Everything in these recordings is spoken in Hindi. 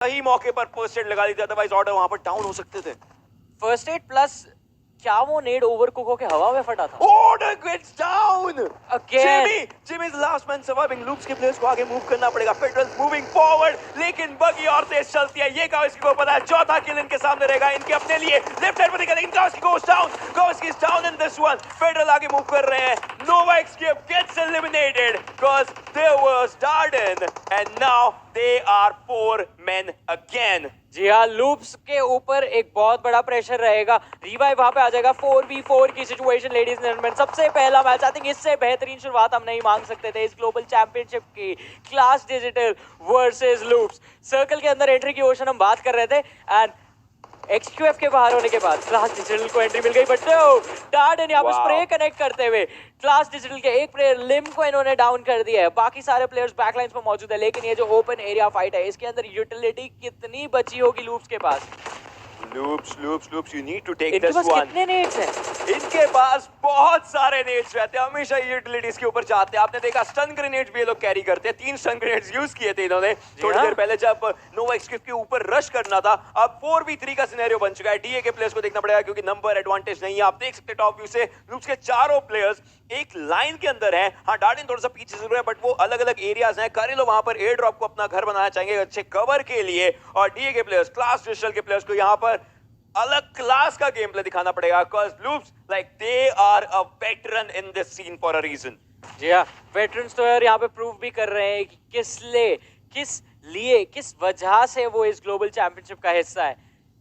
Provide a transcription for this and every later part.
सही मौके पर फर्स्ट एड लगा दी थी, अदरवाइज ऑर्डर वहां पर डाउन हो सकते थे। फर्स्ट एड प्लस क्या वो नेड ओवरकुक होके हवा में फटा था? Order gets down Again. Jimmy's last man surviving. Loops के प्लेयर्स को आगे मूव करना पड़ेगा। फेडरल्स मूविंग फॉरवर्ड, लेकिन बगी और तेज चलती है। ये काउस्की को पता है चौथा किल इनके सामने रहेगा, इनके अपने लिए। लेफ्ट साइड पर दिखा, लेकिन काउस्की goes down. Kausky is down in this one. Federal आगे मूव कर रहे हैं। Nova Escape gets eliminated because there was Darden and now they are 4 men again. जी हाँ, लूप्स के ऊपर एक बहुत बड़ा प्रेशर रहेगा। रिवाइव वहां पे आ जाएगा। 4v4 की सिचुएशन लेडीज एंड जेंटलमैन। सबसे पहला मैच, आई थिंक इससे बेहतरीन शुरुआत हम नहीं मांग सकते थे इस ग्लोबल चैंपियनशिप की। Class digital versus loops. Circle के अंदर एंट्री की ओशन हम बात कर रहे थे एंड XQF के बाहर होने के बाद क्लास डिजिटल को एंट्री मिल गई, बट डार्डन यहाँ पे स्प्रे कनेक्ट करते हुए क्लास डिजिटल के एक प्लेयर लिम को इन्होंने डाउन कर दिया है। बाकी सारे प्लेयर्स बैकलाइंस पर मौजूद है, लेकिन ये जो ओपन एरिया फाइट है इसके अंदर यूटिलिटी कितनी बची होगी लूप्स के पास? Loops, you need to take इनके this पास one. कितने नेट्स हैं? इनके पास बहुत सारे नेट्स रहते हैं, हमेशा यूटिलिटीज के ऊपर जाते हैं। आपने देखा स्टन ग्रेनेड्स भी ये लोग कैरी करते हैं। 3 स्टन ग्रेनेड्स यूज किए थे इन्होंने थोड़ी देर पहले जब नोवा एक्सक्यूफ के ऊपर रश करना था। अब 4v3 का सिनेरियो बन चुका है। डीए के प्लेयर्स को देखना पड़ेगा क्योंकि नंबर एडवांटेज नहीं है। आप देख सकते टॉप व्यू से लूप्स के चारों प्लेयर्स एक लाइन के अंदर हैं। हाँ, डार्डन थोड़ा सा पीछे जरूर है, बट वो अलग अलग एरियाज हैं। करेलो वहां पर एयर ड्रॉप को अपना घर बनाना चाहेंगे अच्छे कवर के लिए, और डीए के प्लेयर्स, क्लास डिजिटल के प्लेयर्स को यहाँ पर अलग क्लास का गेम प्ले दिखाना पड़ेगा, because loops like they are a veteran in this scene for a reason. जी हाँ, वेटरन्स तो यार यहाँ पे प्रूव भी कर रहे हैं कि किस वजह से वो इस ग्लोबल चैंपियनशिप का हिस्सा है।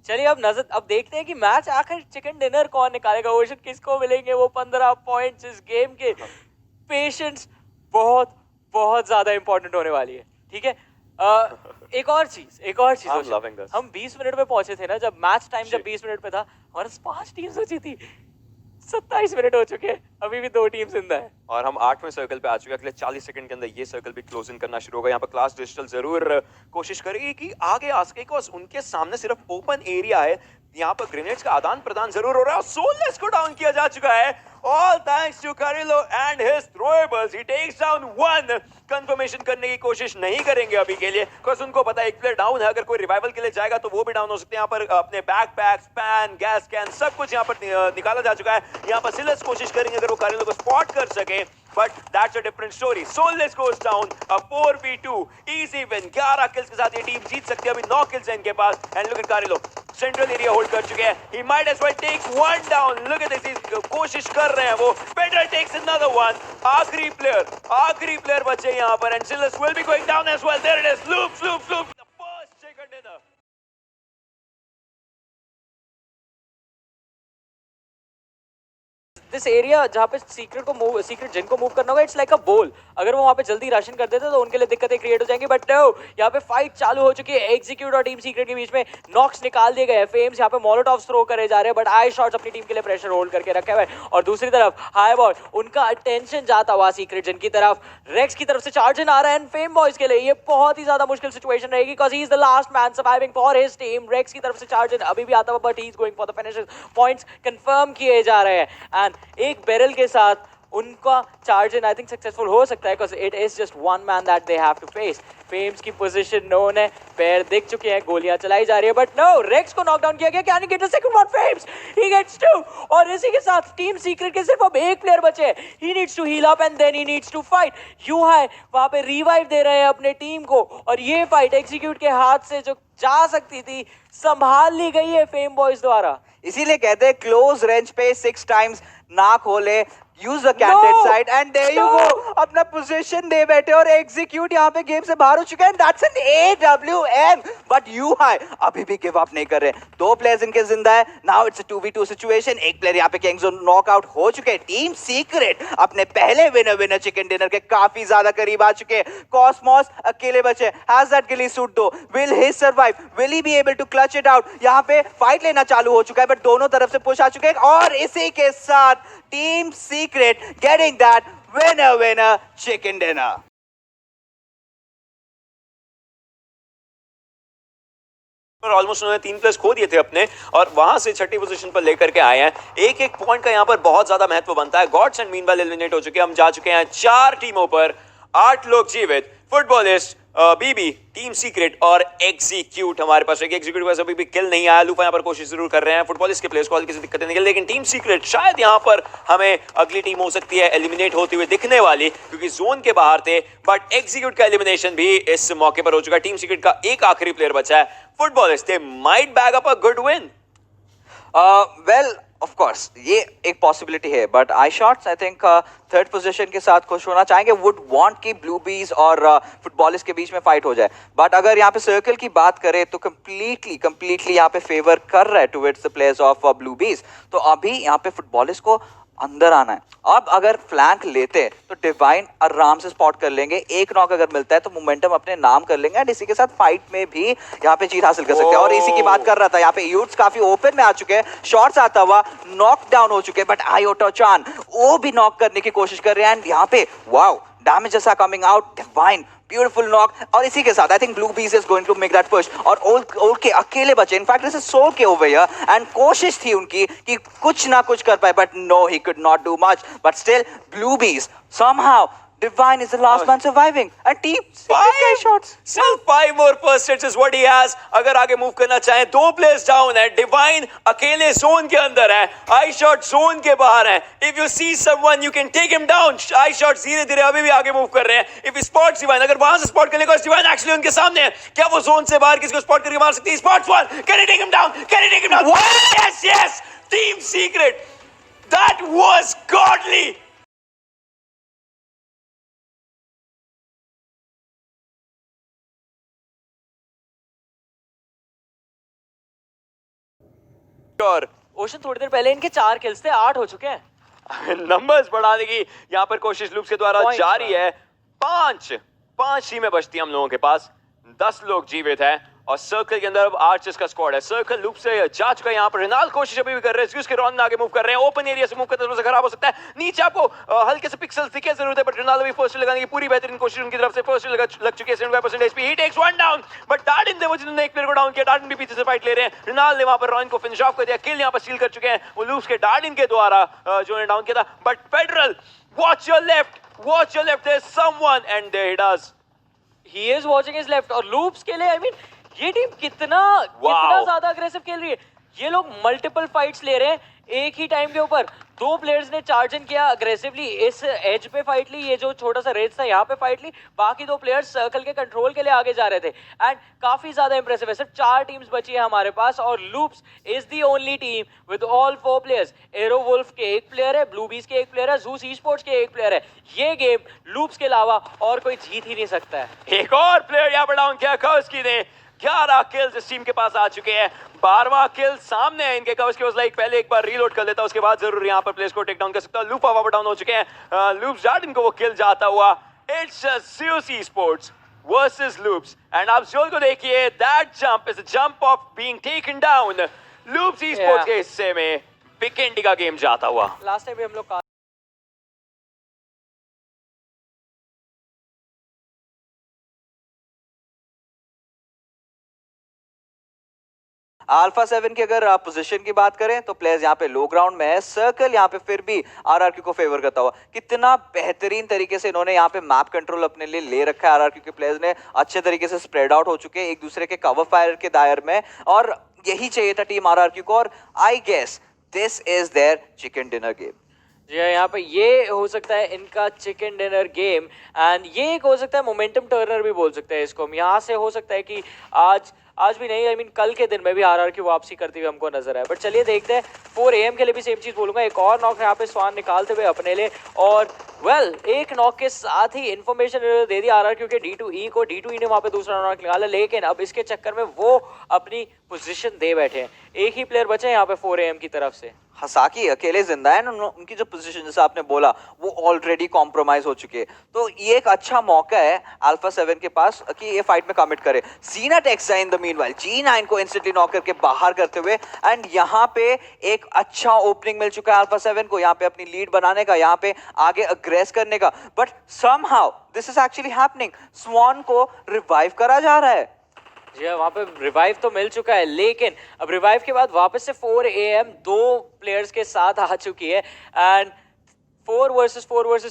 चलिए अब देखते हैं कि मैच आखिर चिकन डिनर कौन निकालेगा, ओशन किसको मिलेंगे वो 15 पॉइंट्स इस गेम के। पेशेंस बहुत बहुत ज्यादा इंपॉर्टेंट होने वाली है, ठीक है। एक और चीज हम 20 मिनट में पहुंचे थे ना, जब मैच टाइम जब 20 मिनट पे था, हमारे 5 टीम्स बची थी। 27 मिनट हो चुके हैं, अभी भी 2 टीम्स जिंदा है और हम 8वें सर्कल पे आ चुके हैं। अगले 40 सेकंड के अंदर ये सर्कल भी क्लोज इन करना शुरू होगा। यहाँ पर क्लास डिजिटल जरूर कोशिश करेगी कि आगे आ सके, बिकॉज़ उनके सामने सिर्फ ओपन एरिया है। यहाँ पर ग्रेनेड्स का आदान प्रदान जरूर हो रहा है और सोललेस को डाउन किया जा चुका है। All thanks to Carrillo and his throwables. He takes down 1. Confirmation करने की कोशिश नहीं करेंगे अभी के लिए, बिकॉज़ उनको पता है एक प्लेयर डाउन है। अगर कोई रिवाइवल के लिए जाएगा तो वो भी डाउन हो सकते हैं। यहाँ पर अपने बैकपैक्स, पैन, गैस कैन सब कुछ यहाँ पर निकाला जा चुका है। यहाँ पर सिलेस कोशिश करेंगे अगर वो Carrillo को स्पॉट कर सके, but that's a different story. Soulless goes down. A 4v2 easy win. 11 kills के साथ ये टीम जीत सकती है। अभी 9 kills हैं इनके पास। And look at Carrillo. Central area hold कर चुके हैं। He might as well take 1 down. Look at this. कोशिश कर रहे हैं वो। Federer takes another one. आखिरी प्लेयर बचे यहाँ पर। And Silas will be going down as well. There it is. Loops. The first chicken dinner. This area जहाँ पे सीक्रेट जिनको मूव करना होगा, इट्स लाइक अ बोल। अगर वो वहाँ पे जल्दी राशन कर देते तो उनके लिए दिक्कतें क्रिएट हो जाएंगी, बट नो, यहाँ पे फाइट चालू हो चुकी है। एग्जीक्यूट और टीम सीक्रेट के बीच में नॉक्स निकाल दिए गए हैं। फेम्स यहाँ पे मोलोटॉव्स थ्रो करे जा रहे हैं, बट आई शॉट्स अपनी टीम के लिए प्रेशर होल्ड करके रखे हुए हैं। और दूसरी तरफ हाई बॉल, उनका अटेंशन जाता हुआ सीक्रेट जिनकी तरफ, रेक्स की तरफ से चार्ज इन आ रहा है। फेम बॉयज के लिए ये बहुत ही ज्यादा मुश्किल सिचुएशन रहेगी, because he is the last man surviving for his team. Rex की तरफ से चार्ज इन अभी भी आता हुआ, but he is going for the finish. Points confirm किए जा रहे हैं एंड एक बैरल के साथ उनका charge in I think successful हो सकता है, because it is just 1 man that they have to face. Fames की पोजीशन नोन है, पैर दिख चुके हैं, गोलियां चलाई जा रही है, बट नो, रेक्स को नॉकडाउन किया गया। Can he get the second one? Fames he gets 2, और इसी के साथ टीम सीक्रेट के सिर्फ अब एक प्लेयर बचे हैं। He needs to heal up and then he needs to fight. यूहाई वहां पे रिवाइव दे रहे हैं अपने टीम को, और ये फाइट एग्जीक्यूट के हाथ से जो जा सकती थी संभाल ली गई है फेम बॉयज द्वारा। इसीलिए कहते हैं क्लोज रेंज पे 6 टाइम्स ना खोले, use the candidate side, and there you go. अपना पोजीशन दे बैठे और एग्जीक्यूट यहाँ पे गेम से बाहर हो चुके हैं। दैट्स एन AWM, बट यूहाई अभी भी गिव अप नहीं कर रहे। 2 प्लेयर्स इनके जिंदा है। Now it's a 2v2 situation. एक प्लेयर यहाँ पे किंग जोन नॉकआउट हो चुके हैं। टीम सीक्रेट अपने पहले विनर चिकन डिनर के काफी ज्यादा करीब आ चुके हैं। कॉस्मोस अकेले बचे। Has that ghillie suit though, will he survive, will he be able to clutch it out? यहाँ पे फाइट लेना चालू हो चुका है, बट दोनों तरफ से पुश आ चुके हैं, और इसी के साथ team secret getting that winner chicken dinner. Almost उन्होंने 3 प्लेस खो दिए थे अपने, और वहां से छठी पोजीशन पर लेकर के आए हैं। एक पॉइंट का यहाँ पर बहुत ज्यादा महत्व बनता है। गॉड्स एंड मीनवाइल एलिमिनेट हो चुके हैं। हम जा चुके हैं 4 टीमों पर, 8 लोग जीवित। फुटबॉलिस्ट बीबी, टीम सीक्रेट और एग्जीक्यूट हमारे पास है। एग्जीक्यूट पास अभी भी किल नहीं आया। लूफा यहाँ पर कोशिश जरूर कर रहे हैं फुटबॉलिस्ट के प्लेयर्स को किसी दिक्कत नहीं, लेकिन टीम सीक्रेट शायद यहाँ पर हमें अगली टीम हो सकती है एलिमिनेट होती हुई दिखने वाली, क्योंकि जोन के बाहर थे। बट एग्जीक्यूट का एलिमिनेशन भी इस मौके पर हो चुका है। टीम सीक्रेट का एक आखिरी प्लेयर बचा है। Footballist they might bag up a good win. Well of course ये एक पॉसिबिलिटी है, but I shots I think third position के साथ खुश होना चाहेंगे। वुड वांट कि ब्लू बीज और फुटबॉलिस्ट के बीच में फाइट हो जाए, बट अगर यहाँ पे सर्कल की बात करें तो कंप्लीटली यहाँ पे फेवर कर रहा है towards the players of blue बीज। तो अभी यहाँ पे फुटबॉलिस्ट को अंदर आना है। अब अगर फ्लैंक लेते हैं तो डिवाइन आराम से स्पॉट कर लेंगे। एक नॉक अगर मिलता है तो मोमेंटम अपने नाम कर लेंगे एंड इसी के साथ फाइट में भी यहाँ पे जीत हासिल कर सकते हैं। और इसी की बात कर रहा था, यहाँ पे यूट्स काफी ओपन में आ चुके हैं, शॉट्स आता हुआ नॉक डाउन हो चुके हैं, बट आयोटा चान वो भी नॉक करने की कोशिश कर रहे हैं एंड यहाँ पे वाओ डैमेज जैसा coming out, Divine beautiful knock. और इसी के साथ I think Blue Bees is going to make that push और ओल के अकेले बचे। इनफैक्ट दिस इज सोल के ओवर हियर एंड कोशिश थी उनकी कि कुछ ना कुछ कर पाए, but no he could not do much. But still Blue Bees somehow Divine is the last man surviving and team 5 shots. Still 5 more first hits is what he has. अगर आगे मूव करना चाहें, 2 players down है। Divine अकेले जोन के अंदर है, आई शॉट जोन के बाहर है। If you see someone you can take him down. I shot धीरे धीरे अभी भी आगे मूव कर रहे हैं। If he spots Divine, अगर वहां से स्पॉट कर लेगा, Divine एक्चुअली उनके सामने है, क्या वो जोन से बाहर किसी को स्पॉट करके मार सकती है? Spots one, can he take him down? Can he take him down? Yes, yes, Team Secret, that was godly. और ओशन थोड़ी देर पहले इनके 4 किल्स थे, 8 हो चुके हैं। नंबर्स बढ़ाने की यहाँ पर कोशिश लूप्स के द्वारा Points जारी है। 5 टीमें बचती हैं हम लोगों के पास, 10 लोग जीवित हैं और सर्कल के अंदर अब आर्चर्स का स्क्वाड है। सर्कल लूप से जा चुका है। यहाँ पर रिनाल कोशिश अभी भी कर रहे हैं, जिसके रॉन आगे मूव कर रहे हैं। ओपन एरिया से मूव करते हैं, खराब हो सकता है। नीचे आपको हल्के से पिक्सेल्स दिखे जरूरत है, बट रिनाल अभी फर्स्ट लगाने की पूरी बेहतरीन कोशिश उनकी तरफ से फर्स्ट लग चुकी है। 75% HP, he takes 1 down, but Dardin थे वो जिन्होंने एक प्लेयर को डाउन किया। डार्डिन भी पीछे से फाइट ले रहे हैं। रिनाल ने वहां पर रॉन को फिनिश ऑफ कर दिया। किल यहाँ पर सील कर चुके हैं वो लूप्स के डार्डिन के द्वारा जो ने डाउन किया था। But Federal, watch your left, there is someone and there he does. He is watching his left. और लूप्स के लिए आई मीन ये टीम कितना ज्यादा अग्रेसिव खेल रही है। ये लोग मल्टीपल फाइट्स ले रहे हैं एक ही टाइम के ऊपर। 2 प्लेयर्स ने चार्ज इन किया अग्रेसिवली, इस एज पे फाइट ली, ये जो छोटा सा रेड था यहाँ पे फाइट ली। बाकी 2 प्लेयर्स सर्कल के कंट्रोल के लिए आगे जा रहे थे एंड काफी ज्यादा इंप्रेसिव है। सिर्फ 4 टीम्स बची है हमारे पास और Loops is the only team with all 4 players. Arrow Wolf के 1 प्लेयर है, ब्लू बीज के 1 प्लेयर है, जूस ई स्पोर्ट्स के 1 प्लेयर है। ये गेम लूप्स के अलावा और कोई जीत ही नहीं सकता है। एक और प्लेयर यहाँ पर डाउन किया कर्स्की ने। 11 किल्स इस टीम के पास आ चुके हैं। 12वां किल सामने है इनके। कर्स्की वाज लाइक पहले एक बार रीलोड कर लेता, उसके बाद जरूर यहाँ पर प्लेयर्स को टेक डाउन कर सकता। लूप वापस डाउन हो चुके हैं। लूप्स डार्डिन को वो किल जाता हुआ। It's Zeus Esports versus loops and आप जोल को देखिए, that jump is a jump of being taken down. Loops Esports के हिस्से में वीकेंड का गेम जाता हुआ। लास्ट टाइम भी हम लोग अल्फा 7 की अगर पोजीशन की बात करें तो प्लेयर्स यहाँ पे लो ग्राउंड में है। सर्कल यहाँ पे फिर भी आरआरक्यू को फेवर करता हुआ, कितना बेहतरीन तरीके से इन्होंने यहाँ पे मैप कंट्रोल अपने लिए ले रखा है। आरआरक्यू के प्लेयर्स ने अच्छे तरीके से स्प्रेड आउट हो चुके हैं एक दूसरे के कवर फायर के दायर में, और यही चाहिए था टीम आरआरक्यू को। और I guess this is their chicken dinner game. जी हाँ, यहाँ पे ये हो सकता है इनका चिकन डिनर गेम एंड ये एक हो सकता है मोमेंटम टर्नर भी बोल सकते हैं इसको हम। यहाँ से हो सकता है कि आज भी नहीं, आई मीन कल के दिन में भी आरआर की वापसी करती हुई हमको नजर आए। बट चलिए देखते हैं। 4 AM के लिए भी सेम चीज बोलूंगा। एक और नॉक यहाँ पे स्वान निकालते हुए अपने लिए, और एक नॉक के साथ ही इन्फॉर्मेशन दे दी आरआर, क्योंकि D2E को D2E ने वहां पे दूसरा नॉक निकाला, लेकिन अब इसके चक्कर में वो अपनी पोजीशन दे बैठे हैं। एक ही प्लेयर बचे हैं यहाँ पे 4 AM की तरफ से। हसाकी अकेले जिंदा है, उनकी जो पोजीशन जैसे आपने बोला वो ऑलरेडी कॉम्प्रोमाइज हो चुके हैं। तो ये एक अच्छा मौका है अल्फा 7 के पास कि ये फाइट में कमिट करे। सीना takes in the meanwhile G9 को इंस्टेंटली नॉक करके बाहर करते हुए, एंड यहाँ पे एक अच्छा ओपनिंग मिल चुका है अल्फा 7 को यहाँ पे अपनी लीड बनाने का, यहाँ पे आगे अग्रेस करने का। But somehow this is actually happening. Swan को रिवाइव करा जा रहा है। जी हाँ, वहाँ पे रिवाइव तो मिल चुका है, लेकिन अब रिवाइव के बाद वापस से 4 AM 2 प्लेयर्स के साथ आ चुकी है एंड 4 वर्सेस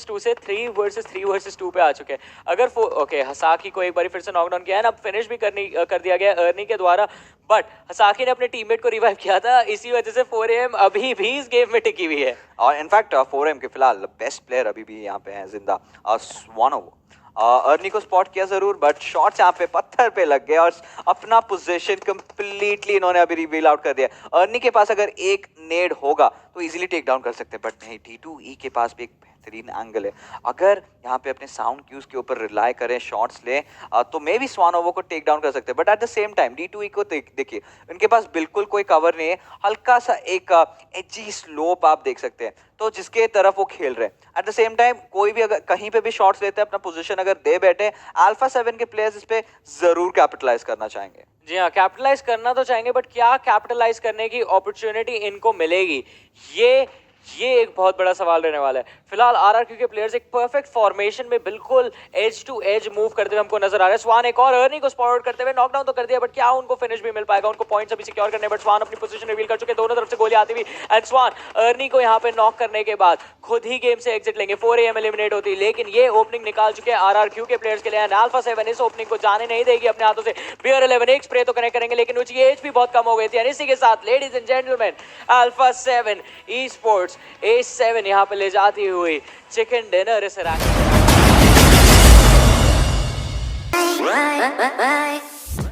2 से 3 वर्सेस 2 पे आ चुके हैं। अगर ओके हसाकी को एक बार फिर से नॉकडाउन किया है ना, अब फिनिश भी कर दिया गया अर्नी के द्वारा, बट हसाकी ने अपने टीममेट को रिवाइव किया था, इसी वजह से 4AM अभी भी इस गेम में टिकी हुई है। और इनफैक्ट 4M के फिलहाल बेस्ट प्लेयर अभी भी यहाँ पे हैं जिंदा, स्वानोवो। अर्नी को स्पॉट किया जरूर, बट शॉट्स यहाँ पे पत्थर पे लग गए और अपना पोजीशन कंप्लीटली इन्होंने अभी रिवील आउट कर दिया। अर्नी के पास अगर एक नेड होगा तो इजीली टेक डाउन कर सकते हैं, बट नहीं, D2E के पास भी एक बेहतरीन एंगल है। अगर यहाँ पे अपने साउंड क्यूज के ऊपर रिलाई करें, शॉट्स लें, तो मे भी स्वानोवो को टेक डाउन कर सकते हैं, but at the same time D2E को देखिए, उनके पास बिल्कुल कोई कवर नहीं है, हल्का सा एक एजी स्लोप आप देख सकते हैं, तो जिसके तरफ वो खेल रहे हैं। एट द सेम टाइम कोई भी अगर कहीं पे भी शॉट्स लेते हैं, अपना पोजीशन अगर दे बैठे, अल्फा 7 के प्लेयर्स इस पे जरूर कैपिटलाइज करना चाहेंगे। जी हाँ, कैपिटलाइज करना तो चाहेंगे, बट क्या कैपिटलाइज करने की अपॉर्चुनिटी इनको मिलेगी, ये एक बहुत बड़ा सवाल रहने वाला है। फिलहाल आरआरक्यू के प्लेयर्स एक परफेक्ट फॉर्मेशन में बिल्कुल एज टू एज मूव करते हुए हमको नजर आ रहा है। स्वान एक और अर्नी को स्पॉट करते हुए नॉकडाउन तो कर दिया, बट क्या उनको फिनिश भी मिल पाएगा? उनको पॉइंट्स अभी सिक्योर करने, बट स्वान अपनी पोजीशन रिवील कर चुके, दोनों तरफ से गोली आती हुई, एंड स्वान अर्नी को यहाँ पे नॉक करने के बाद खुद ही गेम से एग्जिट लेंगे। 4AM एलिमिनेट होती है, लेकिन ये ओपनिंग निकाल चुके हैं आरआरक्यू के प्लेयर्स के लिए, एंड अल्फा 7 इस ओपनिंग को जाने नहीं देगी अपने हाथों से। बियर 11 एक स्प्रे तो कनेक्ट करेंगे, लेकिन उसकी एज भी बहुत कम हो गई थी, इसी के साथ ladies and gentleman alpha 7 e sports A7 यहाँ पे ले जाती हुई चिकन डिनर इस रैंक।